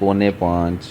4.25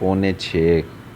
6.25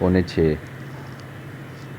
6.25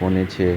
6.25،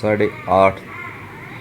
8.5